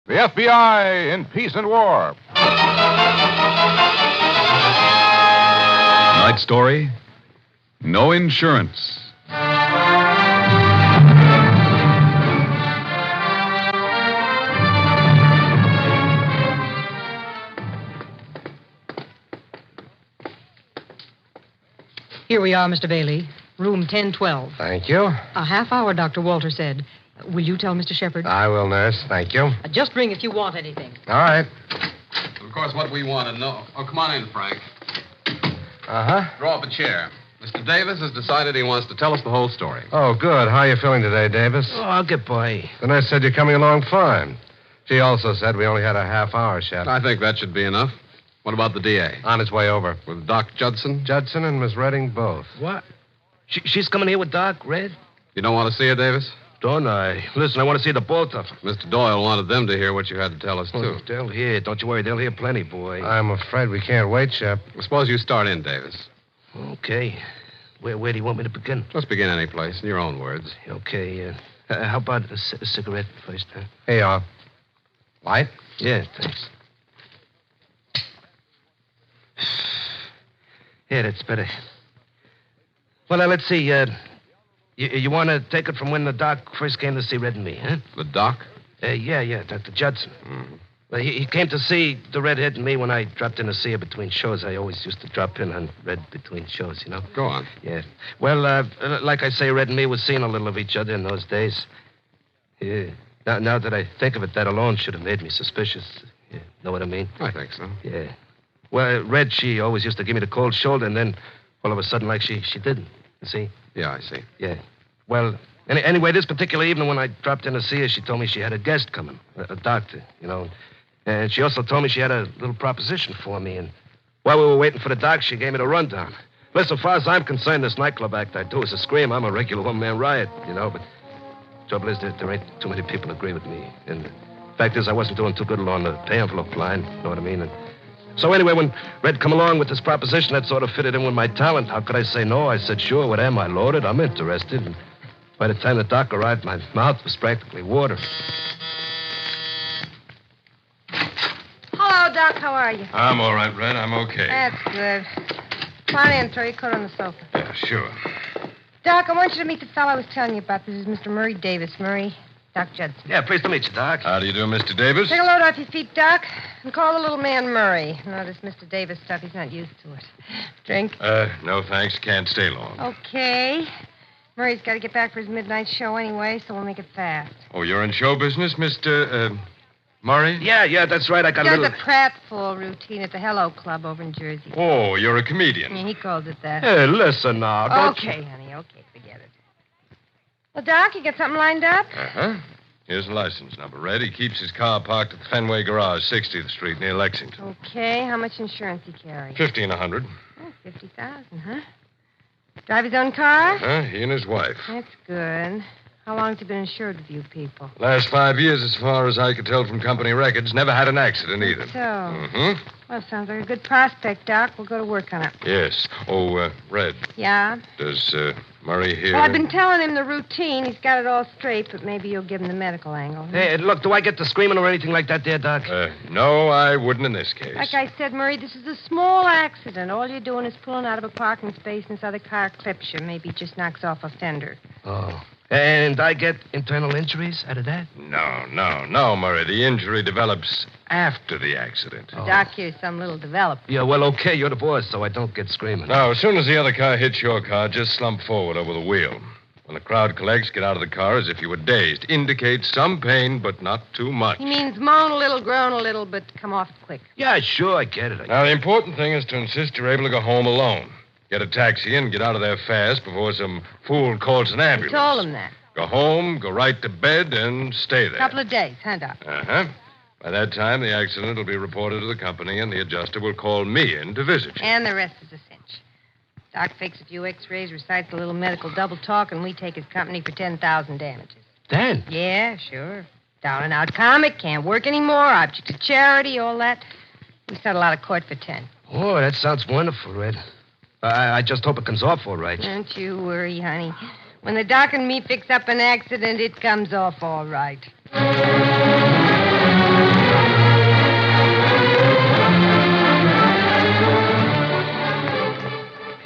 The F.B.I. in Peace and War. Tonight's story, No Insurance. Here we are, Mr. Bailey. Room 1012. Thank you. A half hour, Dr. Walter said. Will you tell Mr. Shepard? I will, nurse. Thank you. Just ring if you want anything. All right. Of course, what we want to know... Oh, come on in, Frank. Uh-huh. Draw up a chair. Mr. Davis has decided he wants to tell us the whole story. Oh, good. How are you feeling today, Davis? Oh, I'll get by. The nurse said you're coming along fine. She also said we only had a half hour, Shep. I think that should be enough. What about the DA? On his way over. With Doc Judson? Judson and Miss Redding both. What? She's coming here with Doc, Red? You don't want to see her, Davis? Don't I? Listen, I want to see the both of them. Mr. Doyle wanted them to hear what you had to tell us, too. Oh, they'll hear. Don't you worry. They'll hear plenty, boy. I'm afraid we can't wait, Shep. Well, suppose you start in, Davis. Okay. Where do you want me to begin? Let's begin any place, in your own words. Okay. How about a cigarette first, huh? Here you are. Light? Yeah, thanks. Yeah, that's better. Well, now, let's see. You want to take it from when the doc first came to see Red and me, huh? The Doc? Yeah, Dr. Judson. Mm-hmm. Well, he came to see the Redhead and me when I dropped in to see her between shows. I always used to drop in on Red between shows, you know? Go on. Yeah. Well, like I say, Red and me was seeing a little of each other in those days. Yeah. Now that I think of it, that alone should have made me suspicious. You know what I mean? I think so. Yeah. Well, Red, she always used to give me the cold shoulder, and then all of a sudden, like, she didn't. You see? Yeah, I see. Yeah. Well, anyway, this particular evening when I dropped in to see her, she told me she had a guest coming, a doctor, you know. And she also told me she had a little proposition for me. And while we were waiting for the doc, she gave me the rundown. Listen, as far as I'm concerned, this nightclub act I do is a scream. I'm a regular one-man riot, you know. But trouble is there ain't too many people agree with me. And the fact is I wasn't doing too good along the pay envelope line, you know what I mean? And so anyway, when Red come along with this proposition, that sort of fitted in with my talent. How could I say no? I said, sure, what am I, loaded? I'm interested. And by the time the doc arrived, my mouth was practically water. Hello, Doc. How are you? I'm all right, Red. I'm okay. That's good. Come on in. Throw your coat on the sofa. Yeah, sure. Doc, I want you to meet the fellow I was telling you about. This is Mr. Murray Davis. Murray, Doc Judson. Yeah, pleased to meet you, Doc. How do you do, Mr. Davis? Take a load off your feet, Doc, and call the little man Murray. No, this Mr. Davis stuff, he's not used to it. Drink? No, thanks. Can't stay long. Okay. Murray's got to get back for his midnight show anyway, so we'll make it fast. Oh, you're in show business, Mr. Murray? Yeah, that's right. I got He a does little... a pratfall routine at the Hello Club over in Jersey. Oh, you're a comedian. Yeah, he calls it that. Hey, listen now. Don't Okay, honey, okay, forget it. Well, Doc, you got something lined up? Uh-huh. Here's the license number, Red. He keeps his car parked at the Fenway Garage, 60th Street, near Lexington. Okay, how much insurance he carry? 1,500. Oh, 50,000, huh? Drive his own car? Uh-huh. He and his wife. That's good. How long has he been insured with you people? Last 5 years, as far as I could tell from company records, never had an accident either. So? Mm-hmm. Well, sounds like a good prospect, Doc. We'll go to work on it. Yes. Oh, Red, Yeah? does Murray here... Well, I've been telling him the routine. He's got it all straight, but maybe you'll give him the medical angle. Hey, look, do I get to screaming or anything like that there, Doc? No, I wouldn't in this case. Like I said, Murray, this is a small accident. All you're doing is pulling out of a parking space and this other car clips you. Maybe just knocks off a fender. Oh. And I get internal injuries out of that? No, Murray. The injury develops after the accident. Oh. Doc here's some little developed. Yeah, well, okay, you're the boss, so I don't get screaming. Now, as soon as the other car hits your car, just slump forward over the wheel. When the crowd collects, get out of the car as if you were dazed. Indicate some pain, but not too much. He means moan a little, groan a little, but come off quick. Yeah, sure, I get it. Now, the important thing is to insist you're able to go home alone. Get a taxi and get out of there fast before some fool calls an I ambulance. told him that. Go home, go right to bed, and stay there. Couple of days, huh, Doc? Uh-huh. By that time, the accident will be reported to the company, and the adjuster will call me in to visit you. And the rest is a cinch. Doc fakes a few x-rays, recites a little medical double talk, and we take his company for 10,000 damages. Dan? Yeah, sure. Down and out comic, can't work anymore, object of charity, all that. We settle out of court for 10. Oh, that sounds wonderful, Red. I just hope it comes off all right. Don't you worry, honey. When the doc and me fix up an accident, it comes off all right.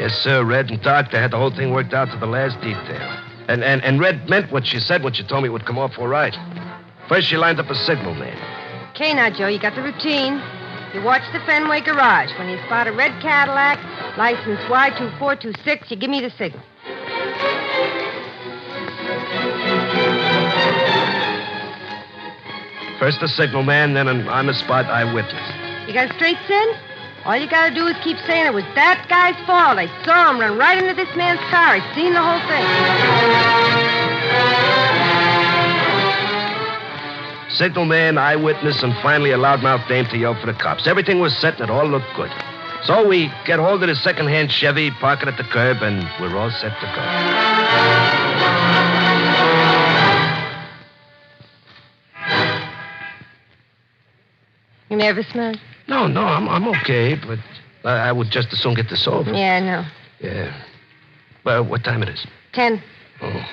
Yes, sir. Red and Doc, they had the whole thing worked out to the last detail. And Red meant what she said when she told me it would come off all right. First, she lined up a signal man. Okay, now, Joe, you got the routine. You watch the Fenway garage. When you spot a red Cadillac, license Y2426, you give me the signal. First the signal man, then an on-the-spot eyewitness. You got a straight sin? All you got to do is keep saying it was that guy's fault. I saw him run right into this man's car. I seen the whole thing. Signal man, eyewitness, and finally a loudmouth dame to yell for the cops. Everything was set and it all looked good. So we get hold of the second-hand Chevy, park it at the curb, and we're all set to go. You nervous, man? No, I'm okay, but I would just as soon get this over. Yeah, I know. Yeah. Well, what time it is? 10. Oh.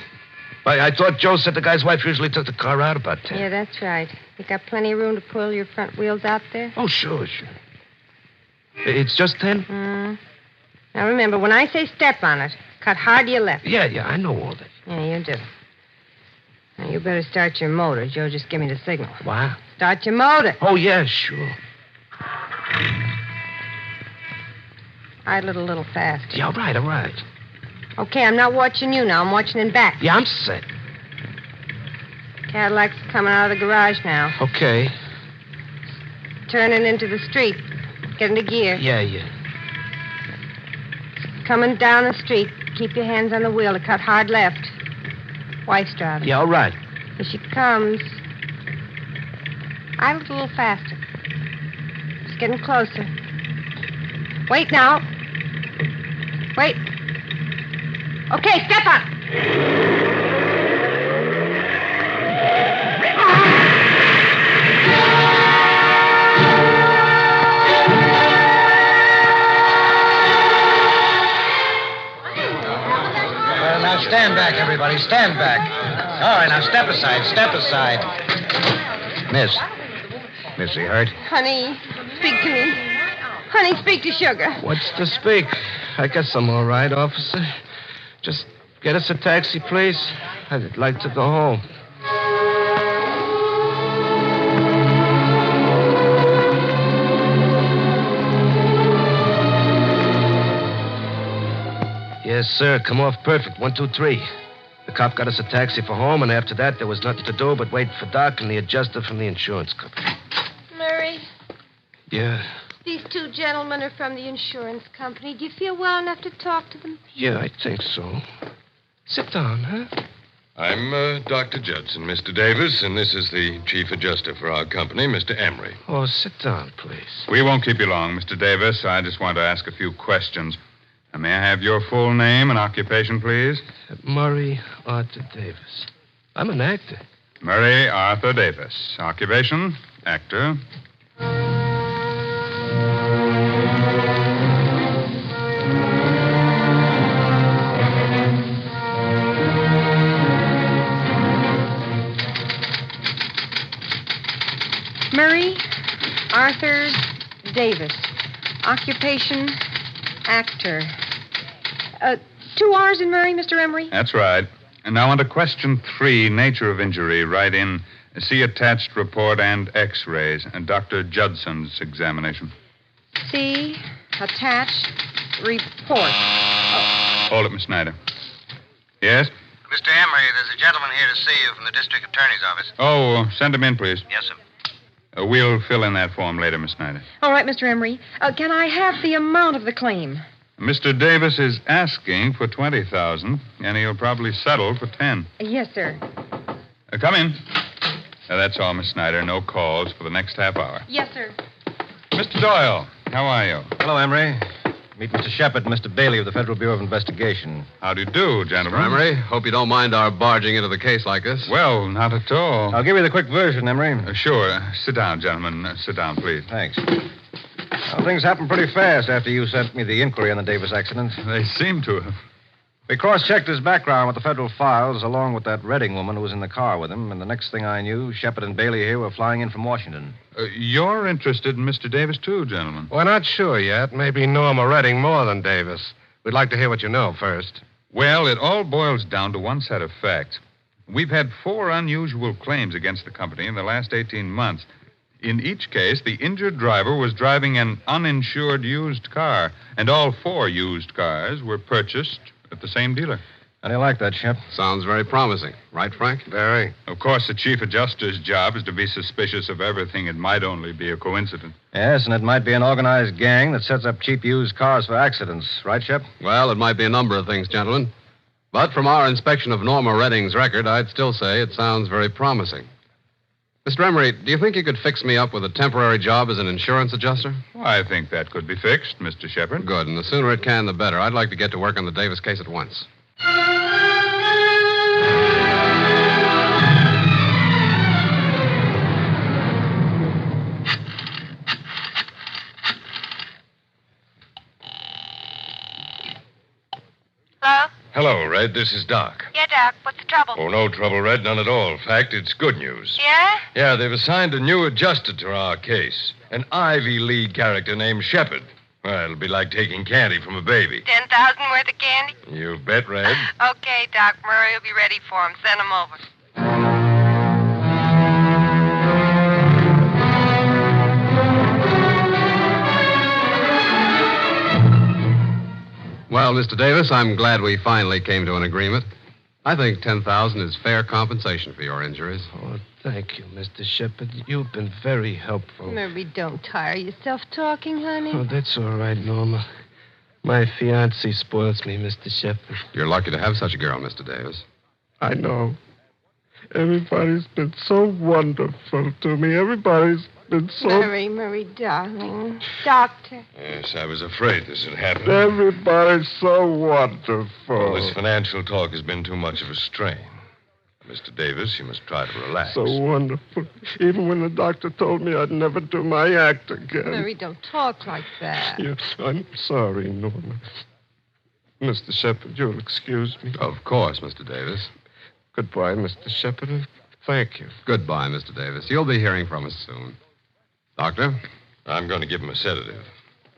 I thought Joe said the guy's wife usually took the car out about 10. Yeah, that's right. You got plenty of room to pull your front wheels out there? Oh, sure. It's just 10? Now, remember, when I say step on it, cut hard to your left. Yeah, I know all that. Yeah, you do. Now, you better start your motor. Joe, just give me the signal. What? Start your motor. Oh, yeah, sure. Idle it a little fast. Yeah, all right. Okay, I'm not watching you now. I'm watching in back. Yeah, I'm set. Cadillac's coming out of the garage now. Okay. Turning into the street. Get into gear. Yeah. Coming down the street. Keep your hands on the wheel to cut hard left. Wife's driving. Yeah, all right. Here she comes. Idle it a little faster. It's getting closer. Wait now. Wait. Okay, step on. Well, now stand back, everybody. Stand back. All right, now step aside. Miss, you hurt? Honey, speak to me. Honey, speak to Sugar. What's to speak? I guess I'm all right, officer. Just get us a taxi, please. I'd like to go home. Yes, sir. Come off perfect. 1, 2, 3. The cop got us a taxi for home, and after that, there was nothing to do but wait for Doc and the adjuster from the insurance company. Murray, Yeah. these two gentlemen are from the insurance company. Do you feel well enough to talk to them? Yeah, I think so. Sit down, huh? I'm Dr. Judson, Mr. Davis, and this is the chief adjuster for our company, Mr. Emery. Oh, sit down, please. We won't keep you long, Mr. Davis. I just want to ask a few questions. May I have your full name and occupation, please? Murray Arthur Davis. I'm an actor. Murray Arthur Davis. Occupation? Actor. Murray Arthur Davis. Occupation, actor. 2 R's in Murray, Mr. Emery? That's right. And now on to question 3, nature of injury. Write in see attached report and X-rays and Dr. Judson's examination. See attached report. Hold it, Miss Snyder. Yes? Mr. Emery, there's a gentleman here to see you from the district attorney's office. Oh, send him in, please. Yes, sir. We'll fill in that form later, Miss Snyder. All right, Mr. Emery. Can I have the amount of the claim? Mr. Davis is asking for $20,000, and he'll probably settle for $10,000. Yes, sir. Come in. That's all, Miss Snyder. No calls for the next half hour. Yes, sir. Mr. Doyle, how are you? Hello, Emery. Meet Mr. Shepard and Mr. Bailey of the Federal Bureau of Investigation. How do you do, gentlemen? Emery, hope you don't mind our barging into the case like this. Well, not at all. I'll give you the quick version, Emery. Sure. Sit down, gentlemen. Sit down, please. Thanks. Well, things happened pretty fast after you sent me the inquiry on the Davis accident. They seem to have. We cross-checked his background with the federal files, along with that Redding woman who was in the car with him, and the next thing I knew, Shepard and Bailey here were flying in from Washington. You're interested in Mr. Davis, too, gentlemen. We're not sure yet. Maybe Norma Redding more than Davis. We'd like to hear what you know first. Well, it all boils down to one set of facts. We've had 4 unusual claims against the company in the last 18 months. In each case, the injured driver was driving an uninsured used car, and all 4 used cars were purchased at the same dealer. How do you like that, Shep? Sounds very promising. Right, Frank? Very. Of course, the chief adjuster's job is to be suspicious of everything. It might only be a coincidence. Yes, and it might be an organized gang that sets up cheap used cars for accidents. Right, Shep? Well, it might be a number of things, gentlemen. But from our inspection of Norma Redding's record, I'd still say it sounds very promising. Mr. Emery, do you think you could fix me up with a temporary job as an insurance adjuster? Well, I think that could be fixed, Mr. Shepard. Good, and the sooner it can, the better. I'd like to get to work on the Davis case at once. Hello? Hello, Red. This is Doc. Yeah, Doc. What's the trouble? Oh, no trouble, Red. None at all. In fact, it's good news. Yeah? Yeah, they've assigned a new adjuster to our case. An Ivy League character named Shepard. Well, it'll be like taking candy from a baby. 10,000 worth of candy? You bet, Red. Okay, Doc. Murray will be ready for him. Send him over. Well, Mr. Davis, I'm glad we finally came to an agreement. I think 10,000 is fair compensation for your injuries. Oh, thank you, Mr. Shepard. You've been very helpful. Murray, don't tire yourself talking, honey. Oh, that's all right, Norma. My fiancée spoils me, Mr. Shepard. You're lucky to have such a girl, Mr. Davis. I know. Everybody's been so wonderful to me. Everybody's been so... Murray, darling. Doctor. Yes, I was afraid this would happen. Everybody's so wonderful. Well, this financial talk has been too much of a strain. Mr. Davis, you must try to relax. So wonderful. Even when the doctor told me I'd never do my act again. Murray, don't talk like that. Yes, I'm sorry, Norma. Mr. Shepard, you'll excuse me. Of course, Mr. Davis. Goodbye, Mr. Shepard. Thank you. Goodbye, Mr. Davis. You'll be hearing from us soon. Doctor? I'm going to give him a sedative.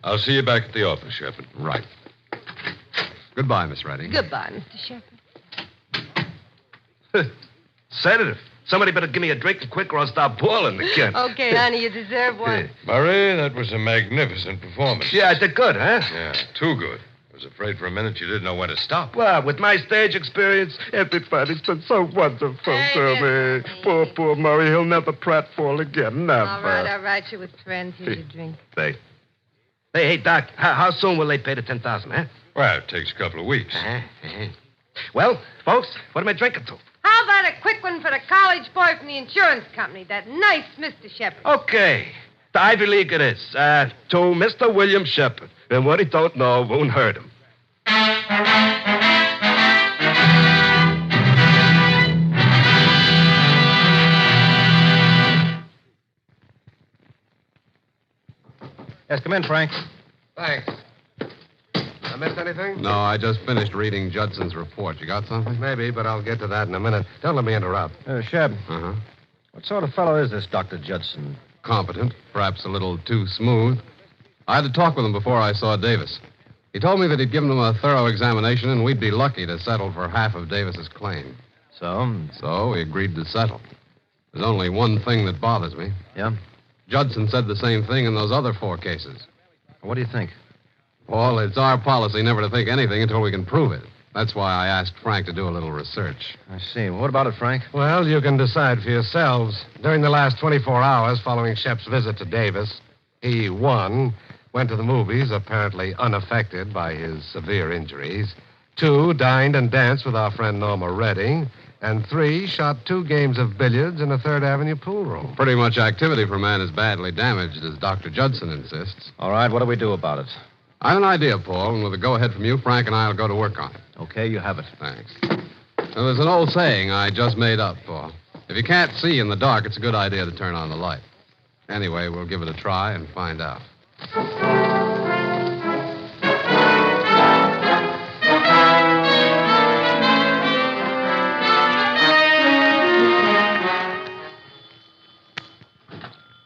I'll see you back at the office, Shepard. Right. Goodbye, Miss Redding. Goodbye, Mr. Shepard. Sedative. Somebody better give me a drink quick or I'll start boiling again. Okay, honey, you deserve one. Murray, that was a magnificent performance. Yeah, I did good, huh? Yeah, too good. I was afraid for a minute you didn't know when to stop. Well, with my stage experience, everybody's been so wonderful to me. Poor Murray. He'll never pratfall again. Never. All right. You're with friends. Here's your drink. Hey, Doc, how soon will they pay the 10,000, huh? Well, it takes a couple of weeks. Well, folks, what am I drinking to? How about a quick one for the college boy from the insurance company, that nice Mr. Shepard? Okay. The Ivy League it is. To Mr. William Shepard. And what he don't know won't hurt him. Yes, come in, Frank. Thanks. I missed anything? No, I just finished reading Judson's report. You got something? Maybe, but I'll get to that in a minute. Don't let me interrupt. Shep, Uh-huh. what sort of fellow is this Dr. Judson? Competent, perhaps a little too smooth. I had to talk with him before I saw Davis. He told me that he'd given him a thorough examination and we'd be lucky to settle for half of Davis's claim. So, we agreed to settle. There's only one thing that bothers me. Yeah? Judson said the same thing in those other 4 cases. What do you think? Well, it's our policy never to think anything until we can prove it. That's why I asked Frank to do a little research. I see. What about it, Frank? Well, you can decide for yourselves. During the last 24 hours following Shep's visit to Davis, he, 1, went to the movies, apparently unaffected by his severe injuries. 2, dined and danced with our friend Norma Redding. And 3, shot 2 games of billiards in a 3rd Avenue pool room. Pretty much activity for a man as badly damaged as Dr. Judson insists. All right, what do we do about it? I have an idea, Paul, and with a go-ahead from you, Frank and I will go to work on it. Okay, you have it. Thanks. Now, there's an old saying I just made up, Paul. If you can't see in the dark, it's a good idea to turn on the light. Anyway, we'll give it a try and find out.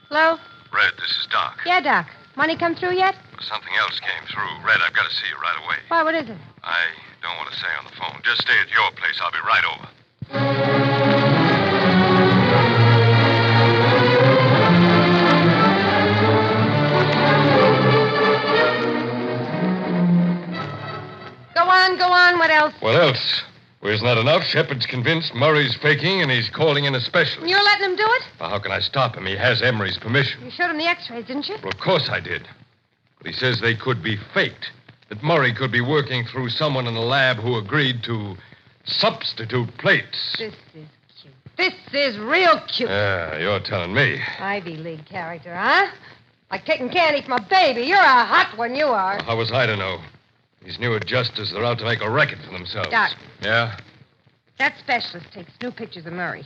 Hello? Red, this is Doc. Yeah, Doc. Money come through yet? but something else came through. Red, I've got to see you right away. Why, what is it? I don't want to say on the phone. Just stay at your place. I'll be right over. Go on. What else? What else? Well, isn't that enough? Shepard's convinced Murray's faking, and he's calling in a specialist. You're letting him do it? Well, how can I stop him? He has Emery's permission. You showed him the x-rays, didn't you? Well, of course I did. But he says they could be faked. That Murray could be working through someone in the lab who agreed to substitute plates. This is cute. This is real cute. Yeah, you're telling me. Ivy League character, huh? Like taking candy from a baby. You're a hot one, you are. Well, how was I to know? These new adjusters, they're out to make a record for themselves. Doc. Yeah? That specialist takes new pictures of Murray.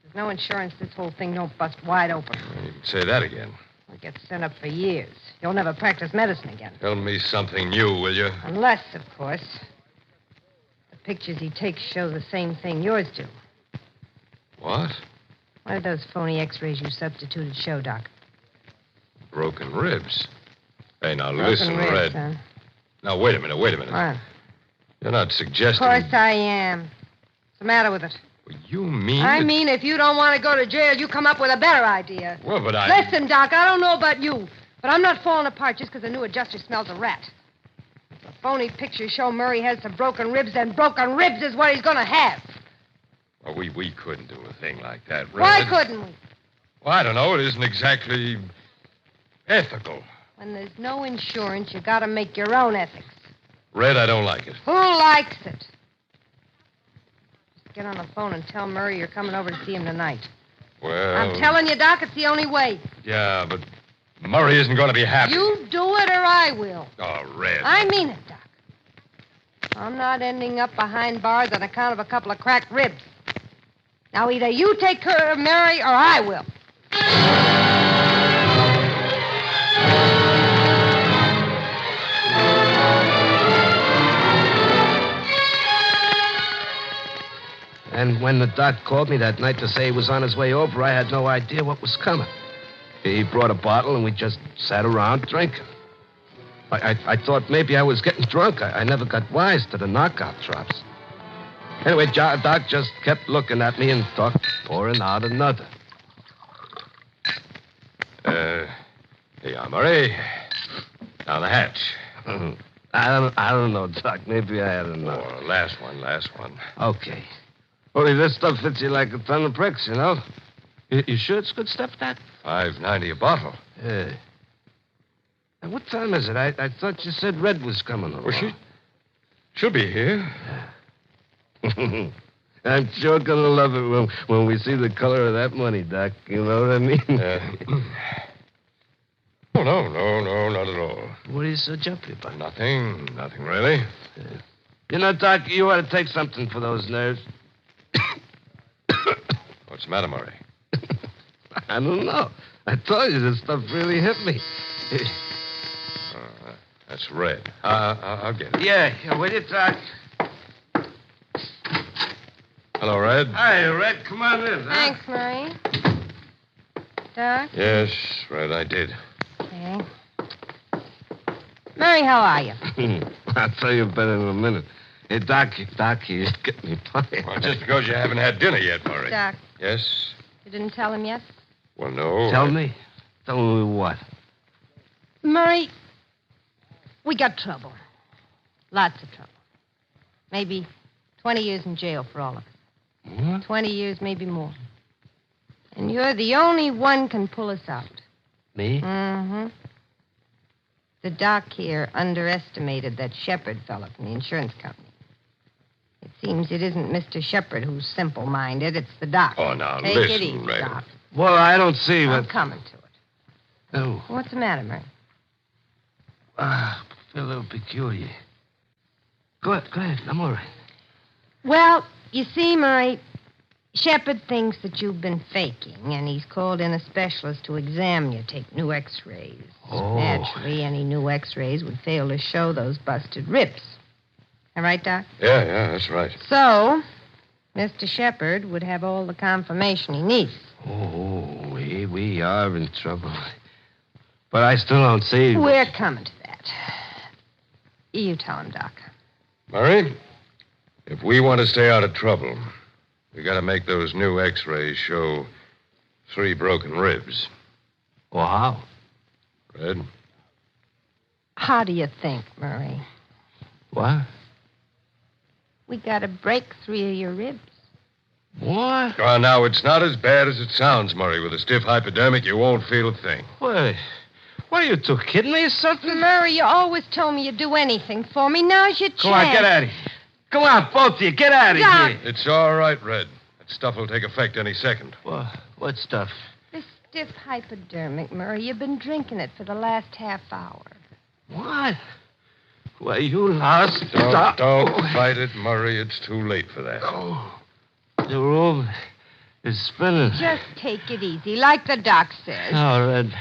There's no insurance this whole thing don't bust wide open. Well, you can say that again. He'll get sent up for years. You'll never practice medicine again. Tell me something new, will you? Unless, of course, the pictures he takes show the same thing yours do. What? What did those phony x-rays you substituted show, Doc? Broken ribs. Hey, now Broken listen, ribs, Red. Huh? Now, wait a minute. What? You're not Of suggesting... course I am. What's the matter with it? You mean... I that- mean, if you don't want to go to jail, you come up with a better idea. Well, but I... Listen, Doc, I don't know about you, but I'm not falling apart just because the new adjuster smells a rat. If the phony pictures show Murray has some broken ribs, then broken ribs is what he's going to have. Well, we couldn't do a thing like that, Red. Why couldn't we? Well, I don't know. It isn't exactly ethical. When there's no insurance, you got to make your own ethics. Red, I don't like it. Who likes it? Just get on the phone and tell Murray you're coming over to see him tonight. Well... I'm telling you, Doc, it's the only way. Yeah, but Murray isn't going to be happy. You do it or I will. Oh, Red. I mean it, Doc. I'm not ending up behind bars on account of a couple of cracked ribs. Now, either you take care of Mary or I will. And when the doc called me that night to say he was on his way over, I had no idea what was coming. He brought a bottle, and we just sat around drinking. I thought maybe I was getting drunk. I never got wise to the knockout drops. Anyway, Doc just kept looking at me and thought, pouring out another. Here you are, Murray. Down the hatch. I don't know, Doc. Maybe I had enough. Oh, last one. Okay. Only this stuff fits you like a ton of bricks, you know? You sure it's good stuff, Doc? $5.90 a bottle. Yeah. Now, what time is it? I thought you said Red was coming along. Well, she'll be here. I'm sure gonna love it when we see the color of that money, Doc. You know what I mean? Oh, no, not at all. What are you so jumpy about? Nothing really. You know, Doc, you ought to take something for those nerves. What's the matter, Murray? I don't know. I told you this stuff really hit me. That's Red. I'll get it. Yeah, will you, Doc? Hello, Red. Hi, Red. Come on in. Huh? Thanks, Murray. Doc? Yes, Red, I did. Okay. Murray, how are you? I'll tell you better in a minute. Hey, Doc, you get me fired. Well, just because you haven't had dinner yet, Murray. Doc, Yes? you didn't tell him yet? Well, no. Tell me? Tell me what? Murray, we got trouble. Lots of trouble. Maybe 20 years in jail for all of us. What? 20 years, maybe more. And you're the only one can pull us out. Me? Mm-hmm. The doc here underestimated that Shepard fella from the insurance company. It seems it isn't Mr. Shepard who's simple-minded. It's the doc. Oh, now, Take listen, it easy, Red. Doc. Well, I don't see I'm what... coming to it. Oh. What's the matter, Murray? I feel a little peculiar. Go ahead. I'm all right. Well, you see, Murray, Shepard thinks that you've been faking, and he's called in a specialist to examine you, take new x-rays. Oh. Naturally, any new x-rays would fail to show those busted ribs. All right, Doc? Yeah, that's right. So, Mr. Shepard would have all the confirmation he needs. Oh, we are in trouble. But I still don't see... We're coming to that. You tell him, Doc. Murray, if we want to stay out of trouble, we got to make those new x-rays show 3 broken ribs. Well, how? Red? How do you think, Murray? What? We got to break 3 of your ribs. What? Oh, now, it's not as bad as it sounds, Murray. With a stiff hypodermic, you won't feel a thing. What are you two kidding me or something? Murray, you always told me you'd do anything for me. Now's your chance. Come on, get out of here. Come on, both of you, get out of Doc. here. It's all right, Red. That stuff will take effect any second. What stuff? This stiff hypodermic, Murray. You've been drinking it for the last half hour. What? Well, you lost. Don't fight it, Murray. It's too late for that. Oh, the room is spinning. Just take it easy, like the doc says. No, Red.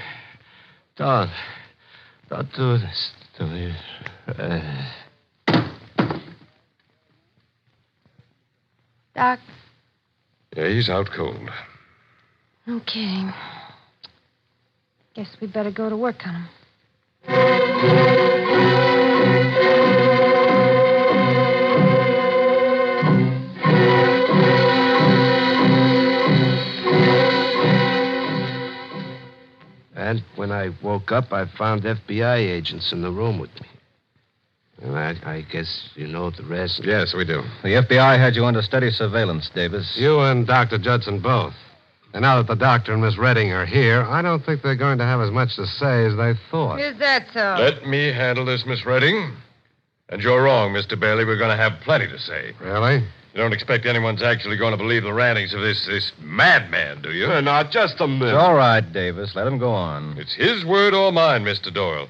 Don't do this to me. Doc. Yeah, he's out cold. Okay. Guess we better go to work on him. And when I woke up, I found F.B.I. agents in the room with me. And I guess you know the rest. Yes, we do. The FBI had you under steady surveillance, Davis. You and Dr. Judson both. And now that the doctor and Miss Redding are here, I don't think they're going to have as much to say as they thought. Is that so? Let me handle this, Miss Redding. And you're wrong, Mr. Bailey. We're going to have plenty to say. Really? You don't expect anyone's actually going to believe the rantings of this madman, do you? Not just a minute. It's all right, Davis. Let him go on. It's his word or mine, Mr. Doyle.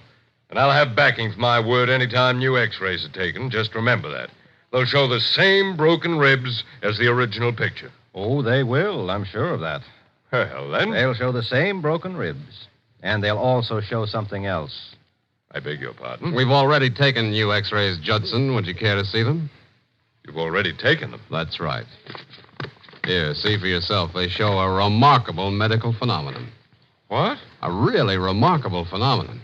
And I'll have backing for my word any time new x-rays are taken. Just remember that. They'll show the same broken ribs as the original picture. Oh, they will. I'm sure of that. Well, then. They'll show the same broken ribs. And they'll also show something else. I beg your pardon? We've already taken new x-rays, Judson. Would you care to see them? You've already taken them. That's right. Here, see for yourself. They show a remarkable medical phenomenon. What? A really remarkable phenomenon.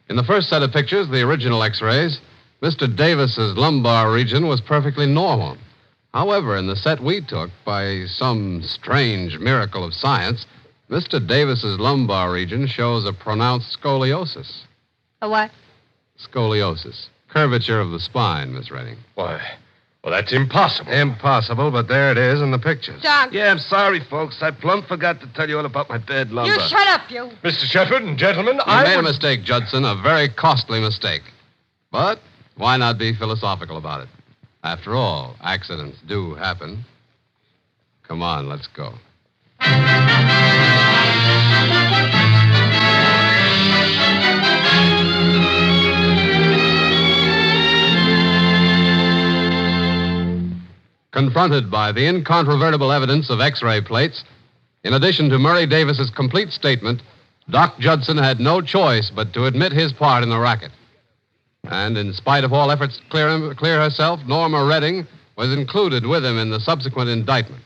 In the first set of pictures, the original x-rays, Mr. Davis's lumbar region was perfectly normal. However, in the set we took, by some strange miracle of science, Mr. Davis's lumbar region shows a pronounced scoliosis. A what? Scoliosis. Curvature of the spine, Miss Redding. Why, well, that's impossible. Impossible, but there it is in the pictures. Doc. Yeah, I'm sorry, folks. I plumb forgot to tell you all about my bad lumbar. You shut up, you. Mr. Shepard and gentlemen, You made a mistake, Judson, a very costly mistake. But why not be philosophical about it? After all, accidents do happen. Come on, let's go. Confronted by the incontrovertible evidence of X-ray plates, in addition to Murray Davis's complete statement, Doc Judson had no choice but to admit his part in the racket. And in spite of all efforts to clear herself, Norma Redding was included with him in the subsequent indictment.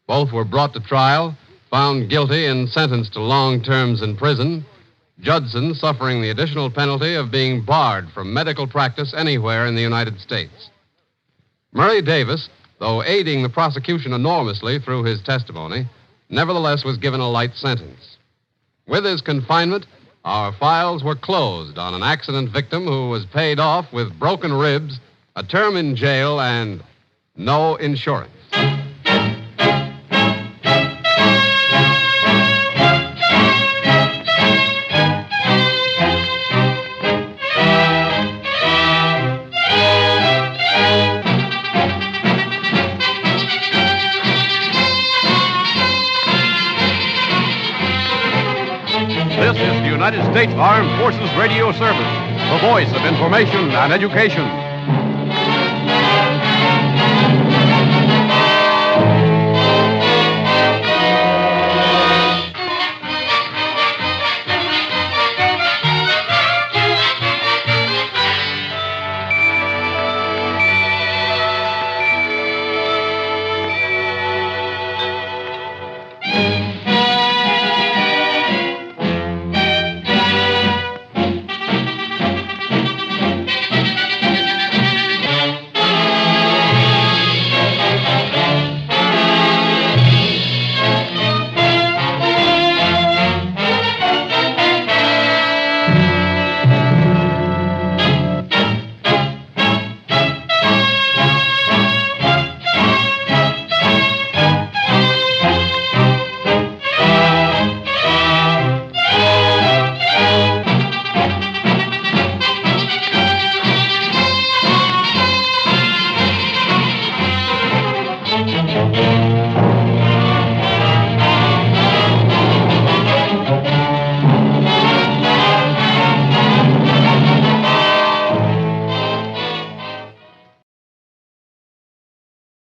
Both were brought to trial, found guilty, and sentenced to long terms in prison, Judson suffering the additional penalty of being barred from medical practice anywhere in the United States. Murray Davis, though aiding the prosecution enormously through his testimony, nevertheless was given a light sentence. With his confinement, our files were closed on an accident victim who was paid off with broken ribs, a term in jail, and no insurance. This is the United States Armed Forces Radio Service, the voice of information and education. Prokofiev.